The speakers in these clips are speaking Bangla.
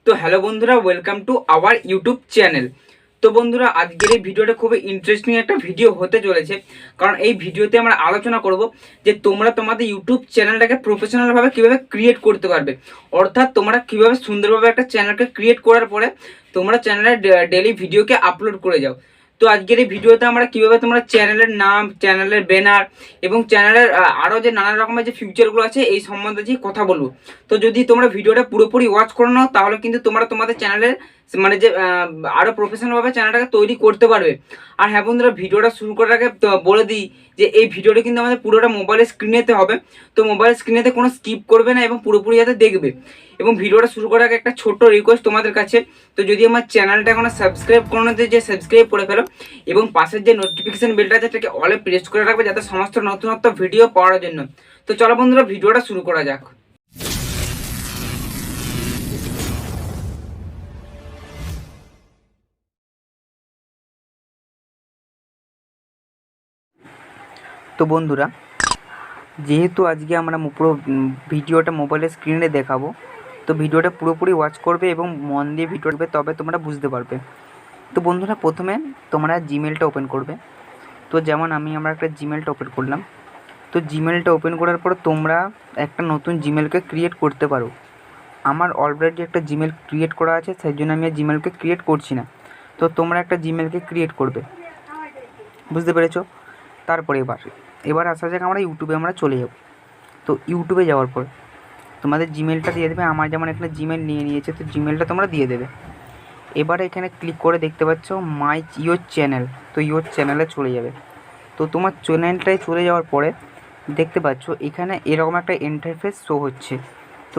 তো হ্যালো বন্ধুরা, welcome to our YouTube channel. তো বন্ধুরা, আজকের এই ভিডিওটা খুবই ইন্টারেস্টিং একটা ভিডিও হতে চলেছে, কারণ এই ভিডিওতে আমরা আলোচনা করব যে তোমরা তোমাদের ইউটিউব চ্যানেলটাকে প্রফেশনালভাবে কীভাবে ক্রিয়েট করতে পারবে। অর্থাৎ তোমরা কীভাবে সুন্দরভাবে একটা চ্যানেলকে ক্রিয়েট করার পরে তোমরা চ্যানেলে ডেলি ভিডিওকে আপলোড করে যাও। তো আজকের এই ভিডিওতে আমরা কীভাবে তোমরা চ্যানেলের নাম, চ্যানেলের ব্যানার এবং চ্যানেলের আরও যে নানা রকমের যে ফিউচারগুলো আছে এই সম্বন্ধে যে কথা বলবো। তো যদি তোমরা ভিডিওটা পুরোপুরি ওয়াচ করে নাও তাহলে কিন্তু তোমরা তোমাদের চ্যানেলের মানে যে আরও প্রফেশনালভাবে চ্যানেলটাকে তৈরি করতে পারবে। আর হ্যাঁ বন্ধুরা, ভিডিওটা শুরু করার আগে বলে দিই যে এই ভিডিওটা কিন্তু আমাদের পুরোটা মোবাইলের স্ক্রিনেতে হবে। তো মোবাইলের স্ক্রিনেতে কোনো স্কিপ করবে না এবং পুরোপুরি যাতে দেখবে। এবং ভিডিওটা শুরু করার আগে একটা ছোট্ট রিকোয়েস্ট তোমাদের কাছে, তো যদি আমার চ্যানেলটা এখনো সাবস্ক্রাইব করে নিতে যে সাবস্ক্রাইব করে ফেলো এবং পাশের যে নোটিফিকেশন বেলটা আছে সেটাকে অলে প্রেস করে রাখবে যাতে সমস্ত নতুনত্ব ভিডিও পাওয়ার জন্য। তো চলো বন্ধুরা, ভিডিওটা শুরু করা যাক। তো বন্ধুরা, যেহেতু আজকে আমরা পুরো ভিডিওটা মোবাইলের স্ক্রিনে দেখাবো, তো ভিডিওটা পুরোপুরি ওয়াচ করবে এবং মন দিয়ে ভিডিও দেখবে, তবে তোমরা বুঝতে পারবে। তো বন্ধুরা, প্রথমে তোমরা জিমেলটা ওপেন করবে। তো যেমন আমরা একটা জিমেলটা ওপেন করলাম। তো জিমেলটা ওপেন করার পর তোমরা একটা নতুন জিমেলকে ক্রিয়েট করতে পারো। আমার অলরেডি একটা জিমেল ক্রিয়েট করা আছে, সেই জন্য আমি জিমেলকে ক্রিয়েট করছি না। তো তোমরা একটা জিমেলকে ক্রিয়েট করবে, বুঝতে পেরেছো? তারপরে এবার আসা যাক আমরা ইউটিউবে চলে যাব। তো ইউটিউবে যাওয়ার পর তোমাদের জিমেলটা দিয়ে দেবে। আমার যেমন এখানে জিমেল নিয়ে নিয়েছে, তো জিমেলটা তোমরা দিয়ে দেবে। এবারে এখানে ক্লিক করে দেখতে পাচ্ছ মাই ইয়োর চ্যানেল। তো ইয়োর চ্যানেলে চলে যাবে। তো তোমার চ্যানেলটায় চলে যাওয়ার পরে দেখতে পাচ্ছ এখানে এরকম একটা ইন্টারফেস শো হচ্ছে। তো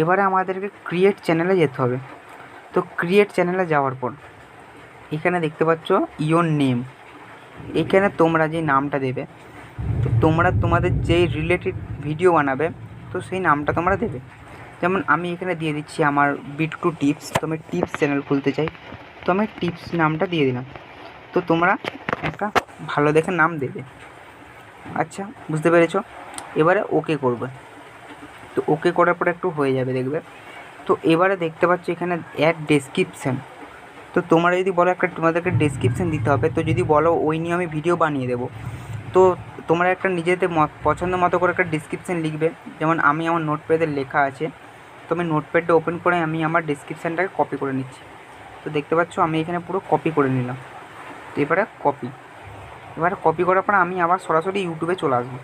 এবারে আমাদেরকে ক্রিয়েট চ্যানেলে যেতে হবে। তো ক্রিয়েট চ্যানেলে যাওয়ার পর এখানে দেখতে পাচ্ছ ইয়োর নেম। এখানে তোমরা যে নামটা দেবে, তো তোমরা তোমাদের যেই রিলেটেড ভিডিও বানাবে তো সেই নামটা তোমরা দেবে। যেমন আমি এখানে দিয়ে দিচ্ছি আমার বিট্টু টিপস। তো আমি টিপস চ্যানেল খুলতে চাই, তো আমি টিপস নামটা দিয়ে দিলাম। তো তোমরা একটা ভালো দেখে নাম দেবে। আচ্ছা, বুঝতে পেরেছো? এবারে ওকে করবে। তো ওকে করার পরে একটু হয়ে যাবে দেখবে। তো এবারে দেখতে পাচ্ছ এখানে অ্যাড ডেসক্রিপশান। তো তোমরা যদি বলো একটা তোমাদেরকে ডেসক্রিপশান দিতে হবে, তো যদি বলো ওই নিয়ে আমি ভিডিও বানিয়ে দেবো, তো তোমরা একটা নিজেদের পছন্দ মতো করে একটা ডেসক্রিপশান লিখবে। যেমন আমি আমার নোটপ্যাডে লেখা আছে, তো আমি নোটপ্যাডটা ওপেন করে আমি আমার ডেসক্রিপশানটাকে কপি করে নিচ্ছি। তো দেখতে পাচ্ছ আমি এখানে পুরো কপি করে নিলাম। তো এবারে কপি করার পর আমি আবার সরাসরি ইউটিউবে চলে আসবো।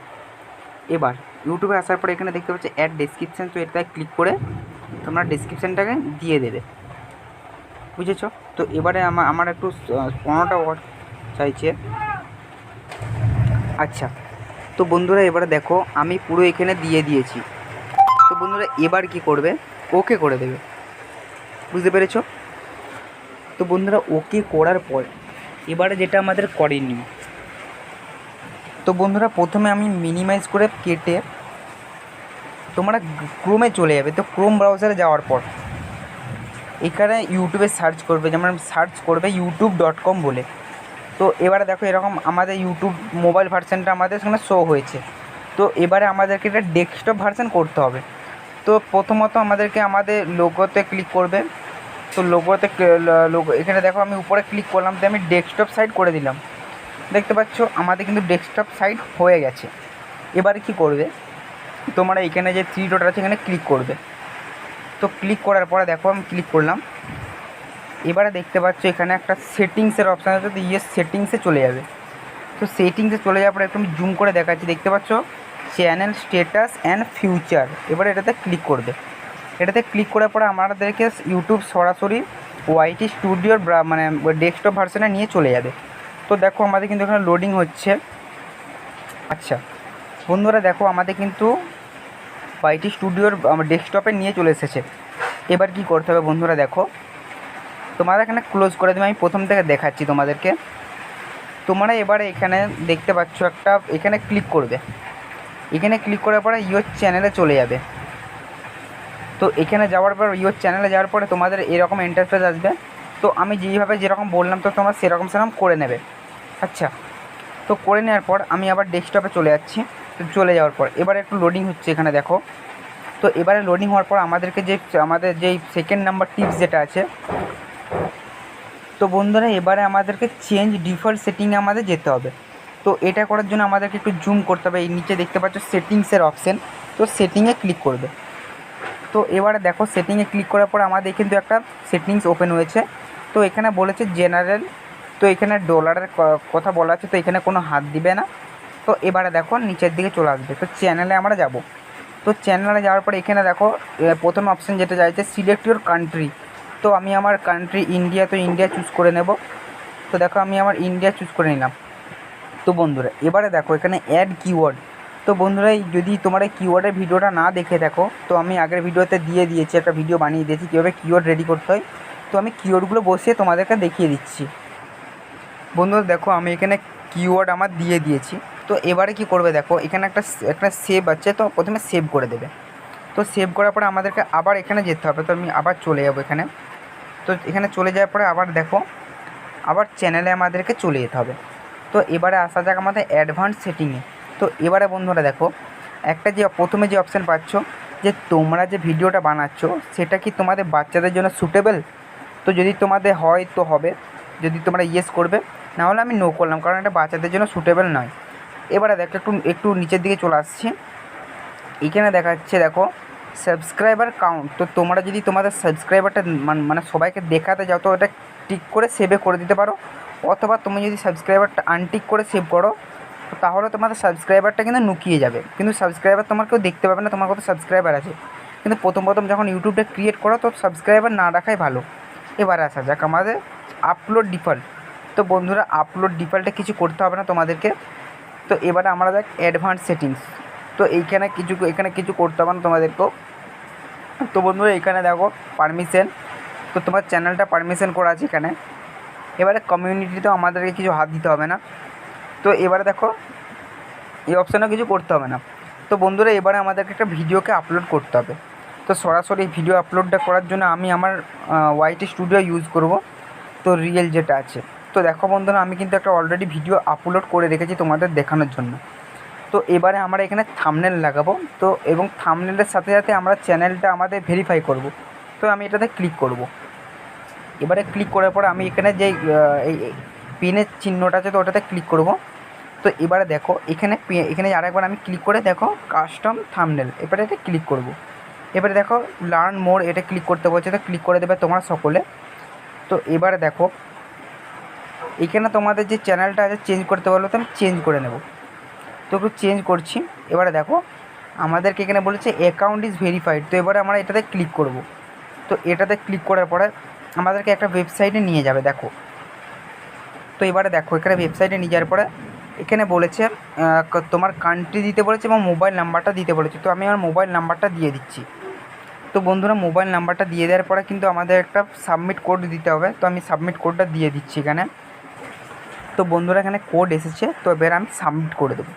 এবার ইউটিউবে আসার পর এখানে দেখতে পাচ্ছি অ্যাড ডেসক্রিপশান। তো এটায় ক্লিক করে তোমরা ডেসক্রিপশানটাকে দিয়ে দেবে, বুঝেছ? তো এবারে আমার একটু 15টা ওয়ার্ড চাইছে। আচ্ছা, তো বন্ধুরা এবারে দেখো আমি পুরো এখানে দিয়ে দিয়েছি। তো বন্ধুরা এবার কি করবে, ওকে করে দেবে, বুঝতে পেরেছো? তো বন্ধুরা ওকে করার পর এবারে যেটা আমাদের করণীয়, তো বন্ধুরা প্রথমে আমি মিনিমাইজ করে কেটে তোমরা ক্রোমে চলে যাবে। তো ক্রোম ব্রাউজারে যাওয়ার পর এখানে ইউটিউবে সার্চ করবে, যেমন সার্চ করবে youtube.com বলে। তো এবারে দেখো এরকম আমাদের ইউটিউব মোবাইল ভার্সানটা আমাদের সেখানে শো হয়েছে। তো এবারে আমাদেরকে এটা ডেস্কটপ ভার্সান করতে হবে। তো প্রথমত আমাদেরকে আমাদের লোগোতে ক্লিক করবে। তো লোগোতে এখানে দেখো আমি উপরে ক্লিক করলাম, তো আমি ডেস্কটপ সাইট করে দিলাম। দেখতে পাচ্ছ আমাদের কিন্তু ডেস্কটপ সাইট হয়ে গেছে। এবারে কি করবে, তোমরা এখানে যে 3 ডট আছে এখানে ক্লিক করবে। তো ক্লিক করার পরে দেখো আমি ক্লিক করলাম। এবারে দেখতে পাচ্ছ এখানে একটা সেটিংসের অপশান আছে, তো সেটিংসে চলে যাবে। তো সেটিংসে চলে যাওয়ার পরে একটু আমি জুম করে দেখাচ্ছি। দেখতে পাচ্ছ চ্যানেল স্ট্যাটাস অ্যান্ড ফিউচার। এবারে এটাতে ক্লিক করবে। এটাতে ক্লিক করার পরে আমাদেরকে ইউটিউব সরাসরি ওয়াইটি স্টুডিওর মানে ডেস্কটপ ভার্সনে নিয়ে চলে যাবে। তো দেখো আমাদের কিন্তু এখানে লোডিং হচ্ছে। আচ্ছা বন্ধুরা, দেখো আমাদের কিন্তু ওয়াইটি স্টুডিওর ডেস্কটপে নিয়ে চলে এসেছে। এবার কি করতে হবে বন্ধুরা, দেখো তোমরা এখানে ক্লোজ করে দেবে। আমি প্রথম থেকে দেখাচ্ছি তোমাদেরকে। তোমরা এবারে এখানে দেখতে পাচ্ছ একটা, এখানে ক্লিক করবে। এখানে ক্লিক করার পরে ইয়োর চ্যানেলে চলে যাবে। তো এখানে যাওয়ার পর ইয়োর চ্যানেলে যাওয়ার পরে তোমাদের এরকম ইন্টারফেস আসবে। তো আমি যেইভাবে যেরকম বললাম তো তোমরা সেরকম করে নেবে। আচ্ছা, তো করে নেওয়ার পর আমি আবার ডেস্কটপে চলে যাচ্ছি। তো চলে যাওয়ার পর এবার একটু লোডিং হচ্ছে। এখানে দেখো তো এবারে লোডিং হওয়ার পর আমাদেরকে আমাদের যেই সেকেন্ড নাম্বার টিপস যেটা আছে, তো বন্ধুরা এবারে আমাদেরকে চেঞ্জ ডিফল্ট সেটিংয়ে আমাদের যেতে হবে। তো এটা করার জন্য আমাদেরকে একটু জুম করতে হবে। এই নিচে দেখতে পাচ্ছ সেটিংসের অপশান, তো সেটিংয়ে ক্লিক করবে। তো এবারে দেখো সেটিংয়ে ক্লিক করার পর আমাদের কিন্তু একটা সেটিংস ওপেন হয়েছে। তো এখানে বলেছে জেনারেল, তো এখানে ডলারের কথা বলা আছে, তো এখানে কোনো হাত দিবে না। তো এবারে দেখো নিচের দিকে চলে আসবে। তো চ্যানেলে আমরা যাব। তো চ্যানেলে যাওয়ার পর এখানে দেখো প্রথম অপশান যেটা চাইছে সিলেক্ট ইউর কান্ট্রি। তো আমি আমার কান্ট্রি ইন্ডিয়া, তো ইন্ডিয়া চুজ করে নেব। তো দেখো আমি আমার ইন্ডিয়া চুজ করে নিলাম। তো বন্ধুরা এবারে দেখো এখানে অ্যাড কিওয়ার্ড। তো বন্ধুরা যদি তোমার এই কিওয়ার্ডের ভিডিওটা না দেখে দেখো, তো আমি আগের ভিডিওতে দিয়ে দিয়েছি, একটা ভিডিও বানিয়ে দিয়েছি কীভাবে কিওয়ার্ড রেডি করতে হয়। তো আমি কিওয়ার্ডগুলো বসিয়ে তোমাদেরকে দেখিয়ে দিচ্ছি। বন্ধুরা দেখো আমি এখানে কিওয়ার্ড আমার দিয়ে দিয়েছি। তো এবারে কি করবে দেখো এখানে একটা সেভ আছে, তো প্রথমে সেভ করে দেবে। তো সেভ করার পরে আমাদেরকে আবার এখানে যেতে হবে। তো আমি আবার চলে যাব এখানে। তো এখানে চলে যাওয়ার পরে আবার দেখো আবার চ্যানেলে আমাদেরকে চলে যেতে হবে। তো এবারে আসা যাক আমাদের অ্যাডভান্স সেটিংয়ে। তো এবারে বন্ধুরা দেখো একটা যে প্রথমে যে অপশান পাচ্ছ, যে তোমরা যে ভিডিওটা বানাচ্ছ সেটা কি তোমাদের বাচ্চাদের জন্য সুটেবল। তো যদি তোমাদের হয় তো হবে, যদি তোমরা ইয়েস করবে, নাহলে আমি নো করলাম, কারণ এটা বাচ্চাদের জন্য সুটেবল নয়। এবারে দেখো একটু নিচের দিকে চলে আসছি। এখানে দেখাচ্ছে দেখো সাবস্ক্রাইবার কাউন্ট। তো তোমরা যদি তোমাদের সাবস্ক্রাইবারটা মানে সবাইকে দেখাতে যাও, তো এটা টিক করে সেভে করে দিতে পারো। অথবা তুমি যদি সাবস্ক্রাইবারটা আনটিক করে সেভ করো, তো তাহলে তোমাদের সাবস্ক্রাইবারটা কিন্তু নুকিয়ে যাবে, কিন্তু সাবস্ক্রাইবার তোমার কেউ দেখতে পাবে না তোমার কত সাবস্ক্রাইবার আছে। কিন্তু প্রথম যখন ইউটিউবটা ক্রিয়েট করো, তো সাবস্ক্রাইবার না রাখাই ভালো। এবার আসা যাক আমাদের আপলোড ডিফল্ট। তো বন্ধুরা আপলোড ডিফল্টে কিছু করতে হবে না তোমাদেরকে। তো এবারে আমরা দেখ অ্যাডভান্স সেটিংস। তো এখানে কিছু করতে হবে না তোমাদেরকেও। তো বন্ধুরা এখানে দেখো পারমিশন, তো তোমার চ্যানেলটা পারমিশন করা আছে এখানে। এবারে কমিউনিটিতেও আমাদেরকে কিছু হাত দিতে হবে না। তো এবারে দেখো এই অপশানেও কিছু করতে হবে না। তো বন্ধুরা এবারে আমাদেরকে একটা ভিডিওকে আপলোড করতে হবে। তো সরাসরি ভিডিও আপলোডটা করার জন্য আমি আমার ওয়াইটি স্টুডিও ইউজ করব, তো রিয়েল যেটা আছে। তো দেখো বন্ধুরা আমি কিন্তু একটা অলরেডি ভিডিও আপলোড করে রেখেছি তোমাদের দেখানোর জন্য। তো এবারে আমরা এখানে থাম্বনেল লাগাবো। তো এবং থাম্বনেলের সাথে সাথে আমরা চ্যানেলটা আমাদের ভেরিফাই করব। তো আমি এটাতে ক্লিক করব। এবারে ক্লিক করার পরে আমি এখানে যে এই পেনের চিহ্নটা আছে, তো ওটাতে ক্লিক করব। তো এবারে দেখো এখানে আরেকবার আমি ক্লিক করে দেখো কাস্টম থাম্বনেল, এবারে এটা ক্লিক করব। এবারে দেখো লার্ন মোর, এটা ক্লিক করতে বলছে, তো ক্লিক করে দেবে তোমরা সকলে। তো এবারে দেখো এখানে তোমাদের যে চ্যানেলটা আছে চেঞ্জ করতে বললো, তো আমি চেঞ্জ করে নেব। তো একটু চেঞ্জ করছি। এবারে দেখো আমাদেরকে এখানে বলেছে অ্যাকাউন্ট ইজ ভেরিফাইড। তো এবারে আমরা এটাতে ক্লিক করব। তো এটাতে ক্লিক করার পরে আমাদেরকে একটা ওয়েবসাইটে নিয়ে যাবে দেখো। তো এবারে দেখো এখানে ওয়েবসাইটে নিয়ে যাওয়ার পরে এখানে বলেছে তোমার কান্ট্রি দিতে বলেছে এবং মোবাইল নাম্বারটা দিতে বলেছে। তো আমি আমার মোবাইল নাম্বারটা দিয়ে দিচ্ছি। তো বন্ধুরা মোবাইল নাম্বারটা দিয়ে দেওয়ার পরে কিন্তু আমাদের একটা সাবমিট কোড দিতে হবে। তো আমি সাবমিট কোডটা দিয়ে দিচ্ছি এখানে। তো বন্ধুরা এখানে কোড এসেছে, তো এবার আমি সাবমিট করে দেবো।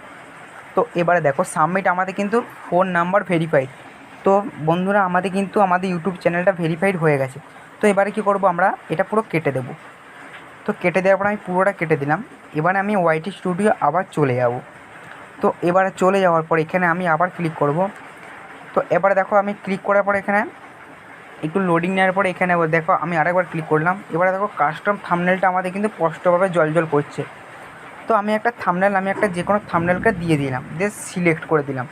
তো এবারে দেখো সাবমিট, আমাদের কিন্তু ফোন নাম্বার ভেরিফাইড। তো বন্ধুরা আমাদের কিন্তু আমাদের ইউটিউব চ্যানেলটা ভেরিফাইড হয়ে গেছে। তো এবারে কি করব, আমরা এটা পুরো কেটে দেবো। তো কেটে দেওয়ার পর আমি পুরোটা কেটে দিলাম। এবারে আমি ওয়াইটি স্টুডিও আবার চলে যাব। তো এবারে চলে যাওয়ার পর এখানে আমি আবার ক্লিক করব। তো এবারে দেখো আমি ক্লিক করার পর এখানে একটু লোডিং নেওয়ার পরে এখানে দেখো আমি আরেকবার ক্লিক করলাম। এবারে দেখো কাস্টম থাম্বনেলটা আমাদের কিন্তু স্পষ্টভাবে জ্বলজ্বল করছে। তো আমি একটা থাম্বনেল, আমি একটা যে কোনো থাম্বনেলকে দিয়ে দিলাম, দিয়ে সিলেক্ট করে দিলাম।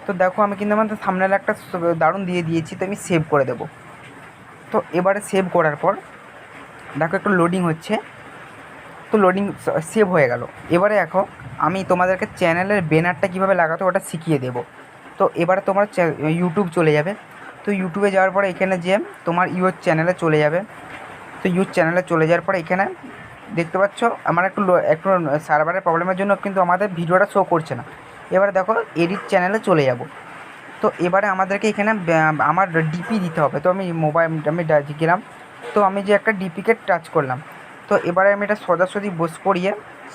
তো দেখো আমি কিন্তু আমার থাম্বনেল একটা দারুণ দিয়ে দিয়েছি। তো আমি সেভ করে দেবো। তো এবারে সেভ করার পর দেখো একটু লোডিং হচ্ছে। তো লোডিং সেভ হয়ে গেল। এবারে দেখো আমি তোমাদেরকে চ্যানেলের ব্যানারটা কীভাবে লাগাতে ওটা শিখিয়ে দেবো। তো এবারে তোমার ইউটিউব চলে যাবে। তো ইউটিউবে যাওয়ার পরে এখানে যে তোমার ইউর চ্যানেলে চলে যাবে। তো ইউর চ্যানেলে চলে যাওয়ার পরে এখানে দেখতে পাচ্ছ আমার একটু সার্ভারের প্রবলেমের জন্য কিন্তু আমাদের ভিডিওটা শো করছে না। এবারে দেখো এডিট চ্যানেলে চলে যাব। তো এবারে আমাদেরকে এখানে আমার ডিপি দিতে হবে। তো আমি গেলাম। তো আমি যে একটা ডিপিকে টাচ করলাম। তো এবারে আমি এটা সোজাসুজি বস করিয়ে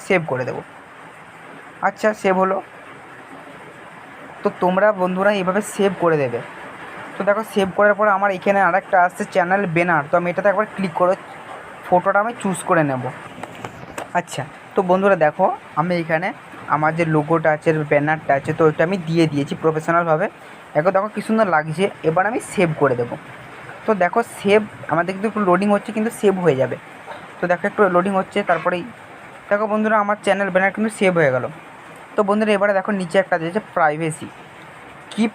সেভ করে দেব। আচ্ছা সেভ হলো। তো তোমরা বন্ধুরা এইভাবে সেভ করে দেবে। তো দেখো সেভ করার পরে আমার এখানে আরেকটা আসছে চ্যানেল ব্যানার। তো আমি এটাতে একবার ক্লিক করে ফটোটা আমি চুজ করে নেব। আচ্ছা তো বন্ধুরা দেখো আমি এখানে আমার যে লোগোটা আছে ব্যানারটা আছে, তো ওইটা আমি দিয়ে দিয়েছি প্রফেশনালভাবে। এখন দেখো কী সুন্দর লাগছে। এবার আমি সেভ করে দেবো। তো দেখো সেভ আমাদের কিন্তু একটু লোডিং হচ্ছে, কিন্তু সেভ হয়ে যাবে। তো দেখো একটু লোডিং হচ্ছে, তারপরেই দেখো বন্ধুরা আমার চ্যানেল ব্যানার কিন্তু সেভ হয়ে গেল। তো বন্ধুরা এবারে দেখো নিচে একটা দিয়েছে privacy, keep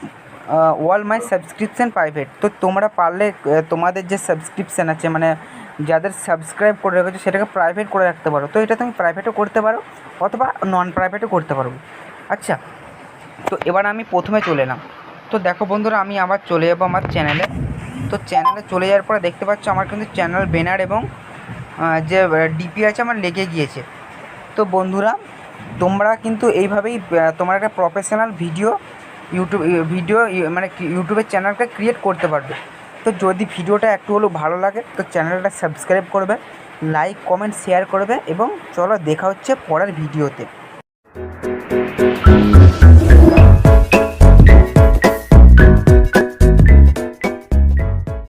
all my subscription private. তো তোমরা পারলে তোমাদের যে সাবস্ক্রিপশান আছে, মানে যাদের সাবস্ক্রাইব করে রেখেছো সেটাকে প্রাইভেট করে রাখতে পারো। তো এটা তুমি প্রাইভেটও করতে পারো অথবা নন প্রাইভেটও করতে পারো। আচ্ছা, তো এবার আমি প্রথমে চলে এলাম। তো দেখো বন্ধুরা আমি আবার চলে যাবো আমার চ্যানেলে। তো চ্যানেলে চলে যাওয়ার পরে দেখতে পাচ্ছ আমার কিন্তু চ্যানেল ব্যানার এবং যে ডিপি আছে আমার লেগে গিয়েছে। তো বন্ধুরা তোমরা কিন্তু এইভাবেই তোমার একটা প্রফেশনাল ভিডিও মানে ইউটিউবের চ্যানেলটা ক্রিয়েট করতে পারবে। তো যদি ভিডিওটা একটু হলেও ভালো লাগে তো চ্যানেলটা সাবস্ক্রাইব করবে, লাইক কমেন্ট শেয়ার করবে এবং চলো দেখা হচ্ছে পরের ভিডিওতে।